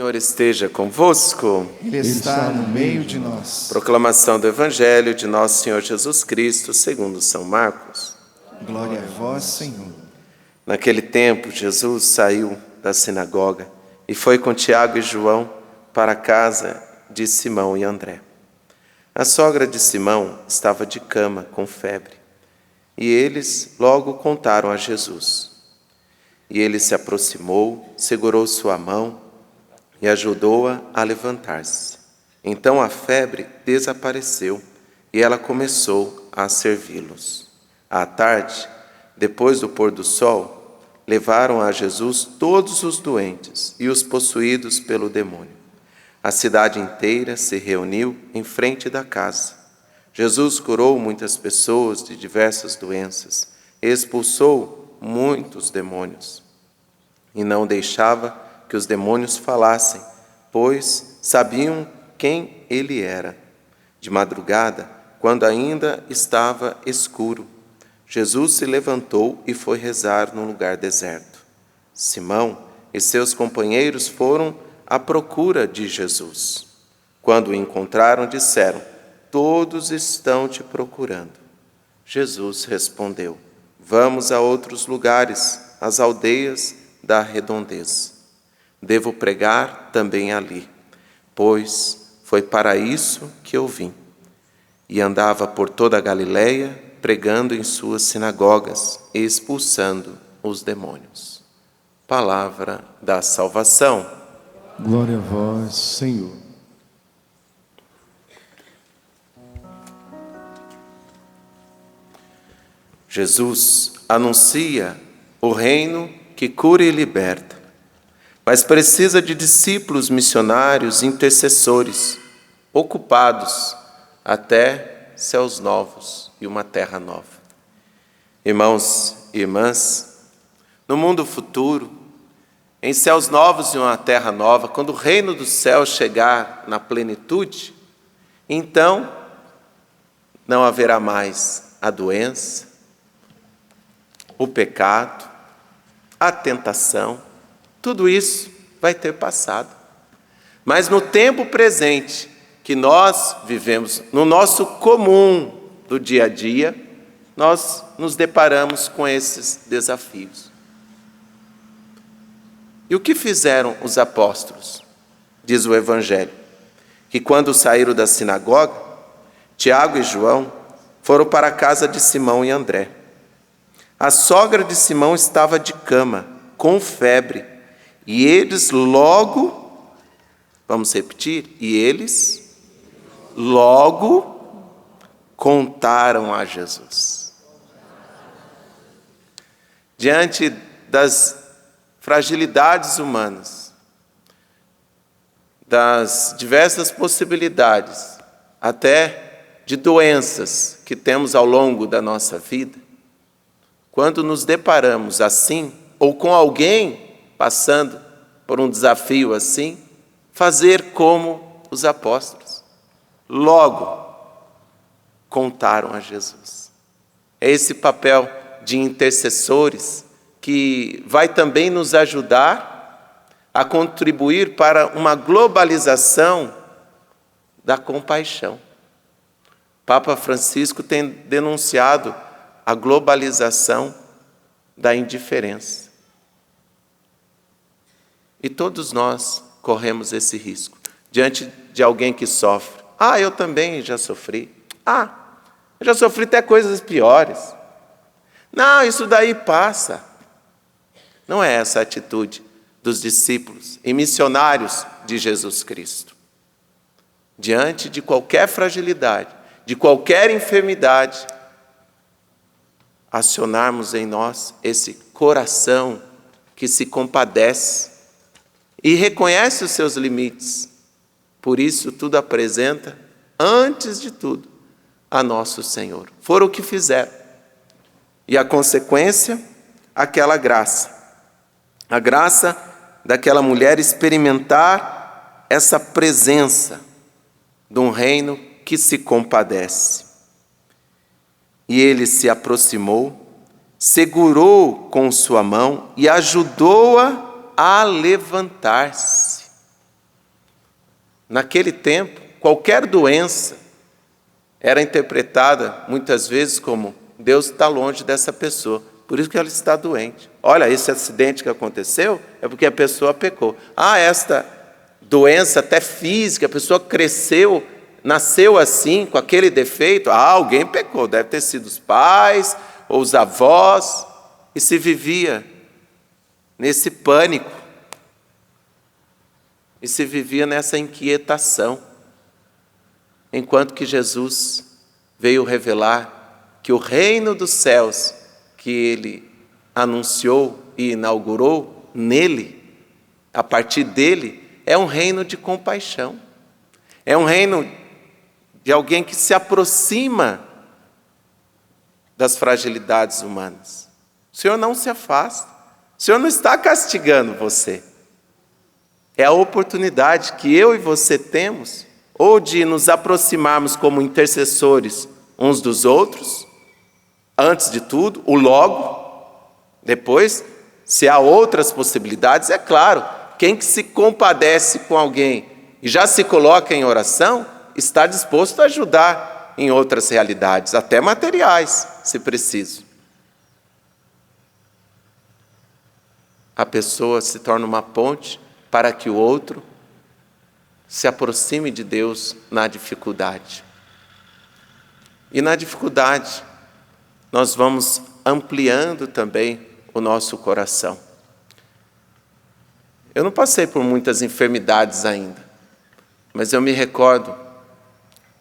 Senhor esteja convosco. Ele está no meio de nós. Proclamação do Evangelho de nosso Senhor Jesus Cristo, segundo São Marcos. Glória a vós, Senhor. Naquele tempo, Jesus saiu da sinagoga e foi com Tiago e João para a casa de Simão e André. A sogra de Simão estava de cama com febre, e eles logo contaram a Jesus. E ele se aproximou, segurou sua mão e ajudou-a a levantar-se. Então a febre desapareceu e ela começou a servi-los. À tarde, depois do pôr do sol, levaram a Jesus todos os doentes e os possuídos pelo demônio. A cidade inteira se reuniu em frente da casa. Jesus curou muitas pessoas de diversas doenças e expulsou muitos demônios. E não deixava que os demônios falassem, pois sabiam quem ele era. De madrugada, quando ainda estava escuro, Jesus se levantou e foi rezar num lugar deserto. Simão e seus companheiros foram à procura de Jesus. Quando o encontraram, disseram: "Todos estão te procurando." Jesus respondeu: "Vamos a outros lugares, às aldeias da redondeza. Devo pregar também ali, pois foi para isso que eu vim." E andava por toda a Galileia, pregando em suas sinagogas e expulsando os demônios. Palavra da salvação. Glória a vós, Senhor. Jesus anuncia o reino que cura e liberta, mas precisa de discípulos missionários, intercessores, ocupados até céus novos e uma terra nova. Irmãos e irmãs, no mundo futuro, em céus novos e uma terra nova, quando o reino do céu chegar na plenitude, então não haverá mais a doença, o pecado, a tentação, tudo isso vai ter passado. Mas no tempo presente, que nós vivemos, no nosso comum do dia a dia, nós nos deparamos com esses desafios. E o que fizeram os apóstolos? Diz o Evangelho, que quando saíram da sinagoga, Tiago e João foram para a casa de Simão e André. A sogra de Simão estava de cama, com febre, e eles logo, vamos repetir, e eles logo contaram a Jesus. Diante das fragilidades humanas, das diversas possibilidades, até de doenças que temos ao longo da nossa vida, quando nos deparamos assim, ou com alguém passando por um desafio assim, fazer como os apóstolos. Logo contaram a Jesus. É esse papel de intercessores que vai também nos ajudar a contribuir para uma globalização da compaixão. Papa Francisco tem denunciado a globalização da indiferença. E todos nós corremos esse risco. Diante de alguém que sofre. Eu também já sofri. Eu já sofri até coisas piores. Não, isso daí passa. Não é essa a atitude dos discípulos e missionários de Jesus Cristo. Diante de qualquer fragilidade, de qualquer enfermidade, acionarmos em nós esse coração que se compadece e reconhece os seus limites. Por isso, tudo apresenta, antes de tudo, a nosso Senhor. Foram o que fizeram. E a consequência, aquela graça. A graça daquela mulher experimentar essa presença de um reino que se compadece. E ele se aproximou, segurou com sua mão e ajudou-a a levantar-se. Naquele tempo, qualquer doença era interpretada muitas vezes como Deus está longe dessa pessoa, por isso que ela está doente. Olha, esse acidente que aconteceu é porque a pessoa pecou. Esta doença até física, a pessoa cresceu, nasceu assim, com aquele defeito. Alguém pecou, deve ter sido os pais ou os avós, e se vivia nesse pânico, e se vivia nessa inquietação, enquanto que Jesus veio revelar que o reino dos céus, que Ele anunciou e inaugurou nele, a partir dele, é um reino de compaixão, é um reino de alguém que se aproxima das fragilidades humanas. O Senhor não se afasta, o Senhor não está castigando você. É a oportunidade que eu e você temos, ou de nos aproximarmos como intercessores uns dos outros, antes de tudo, o logo, depois, se há outras possibilidades, é claro, quem que se compadece com alguém e já se coloca em oração, está disposto a ajudar em outras realidades, até materiais, se preciso. A pessoa se torna uma ponte para que o outro se aproxime de Deus na dificuldade. E na dificuldade, nós vamos ampliando também o nosso coração. Eu não passei por muitas enfermidades ainda, mas eu me recordo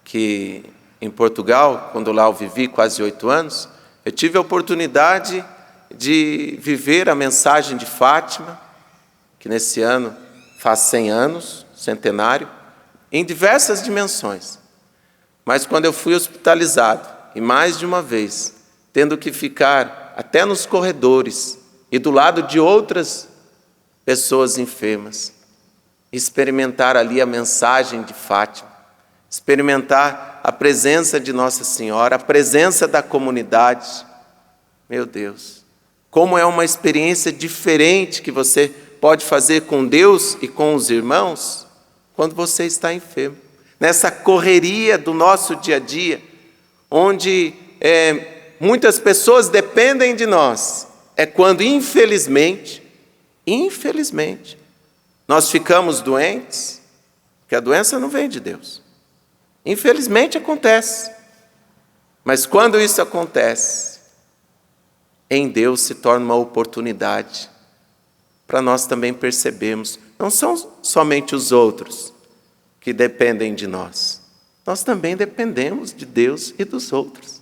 que em Portugal, quando lá eu vivi quase 8 anos, eu tive a oportunidade de viver a mensagem de Fátima, que nesse ano faz 100 anos, centenário, em diversas dimensões. Mas quando eu fui hospitalizado, e mais de uma vez, tendo que ficar até nos corredores e do lado de outras pessoas enfermas, experimentar ali a mensagem de Fátima, experimentar a presença de Nossa Senhora, a presença da comunidade. Meu Deus, como é uma experiência diferente que você pode fazer com Deus e com os irmãos quando você está enfermo. Nessa correria do nosso dia a dia, onde muitas pessoas dependem de nós, é quando, infelizmente, nós ficamos doentes, porque a doença não vem de Deus. Infelizmente acontece. Mas quando isso acontece, em Deus se torna uma oportunidade para nós também percebermos, não são somente os outros que dependem de nós, nós também dependemos de Deus e dos outros.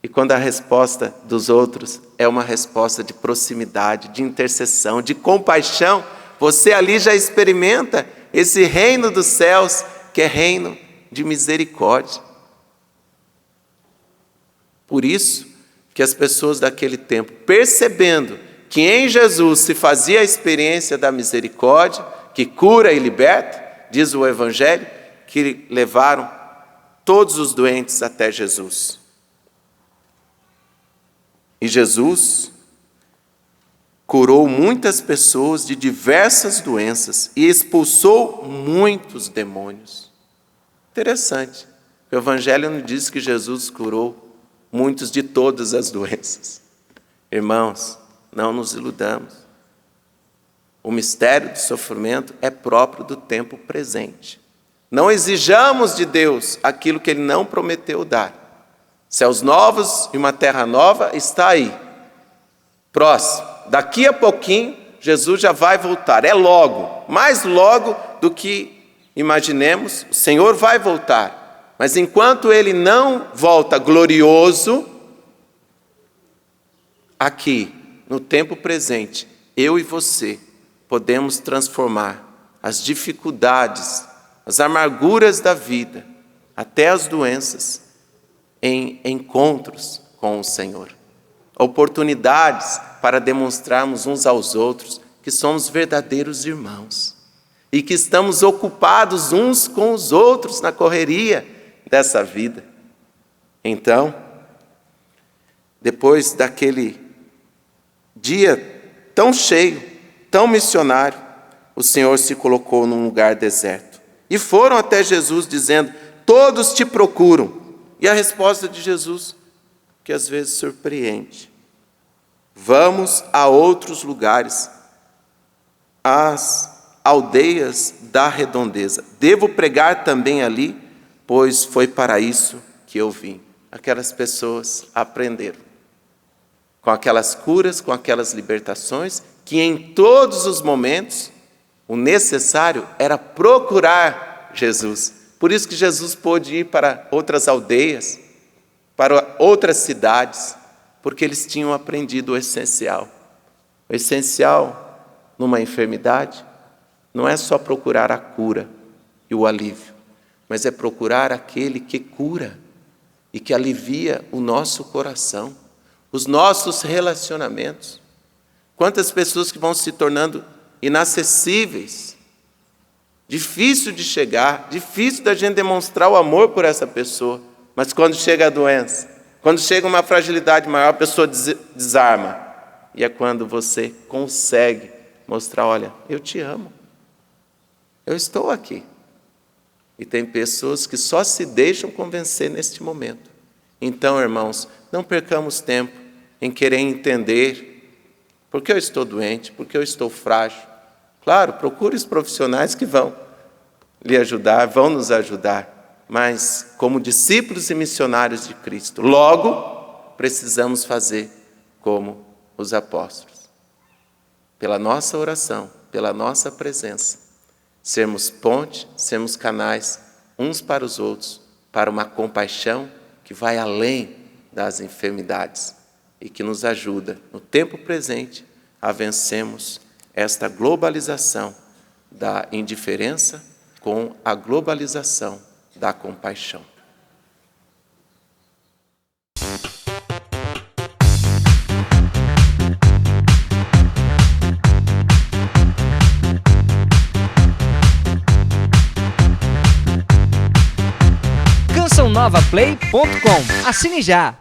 E quando a resposta dos outros é uma resposta de proximidade, de intercessão, de compaixão, você ali já experimenta esse reino dos céus, que é reino de misericórdia. Por isso que as pessoas daquele tempo, percebendo que em Jesus se fazia a experiência da misericórdia, que cura e liberta, diz o Evangelho, que levaram todos os doentes até Jesus. E Jesus curou muitas pessoas de diversas doenças e expulsou muitos demônios. Interessante, o Evangelho não diz que Jesus curou muitos de todas as doenças. Irmãos, não nos iludamos. O mistério do sofrimento é próprio do tempo presente. Não exijamos de Deus aquilo que Ele não prometeu dar. Céus novos e uma terra nova está aí, próximo. Daqui a pouquinho, Jesus já vai voltar. É logo, mais logo do que imaginemos, o Senhor vai voltar. Mas enquanto Ele não volta glorioso, aqui, no tempo presente, eu e você podemos transformar as dificuldades, as amarguras da vida, até as doenças, em encontros com o Senhor. Oportunidades para demonstrarmos uns aos outros que somos verdadeiros irmãos e que estamos ocupados uns com os outros na correria dessa vida. Então, depois daquele dia tão cheio, tão missionário, o Senhor se colocou num lugar deserto. e foram até Jesus dizendo: todos te procuram. E a resposta de Jesus, que às vezes surpreende: vamos a outros lugares, às aldeias da redondeza. Devo pregar também ali, pois foi para isso que eu vim. Aquelas pessoas aprenderam com aquelas curas, com aquelas libertações, que em todos os momentos o necessário era procurar Jesus. Por isso que Jesus pôde ir para outras aldeias, para outras cidades, porque eles tinham aprendido o essencial. O essencial numa enfermidade não é só procurar a cura e o alívio, mas é procurar aquele que cura e que alivia o nosso coração, os nossos relacionamentos. Quantas pessoas que vão se tornando inacessíveis, difícil de chegar, difícil da gente demonstrar o amor por essa pessoa, mas quando chega a doença, quando chega uma fragilidade maior, a pessoa desarma. E é quando você consegue mostrar: olha, eu te amo, eu estou aqui. E tem pessoas que só se deixam convencer neste momento. Então, irmãos, não percamos tempo em querer entender por que eu estou doente, por que eu estou frágil. Claro, procure os profissionais que vão lhe ajudar, vão nos ajudar. Mas, como discípulos e missionários de Cristo, logo precisamos fazer como os apóstolos. Pela nossa oração, pela nossa presença, sermos ponte, sermos canais uns para os outros, para uma compaixão que vai além das enfermidades e que nos ajuda, no tempo presente, a vencermos esta globalização da indiferença com a globalização da compaixão. CançãoNovaPlay.com. Assine já!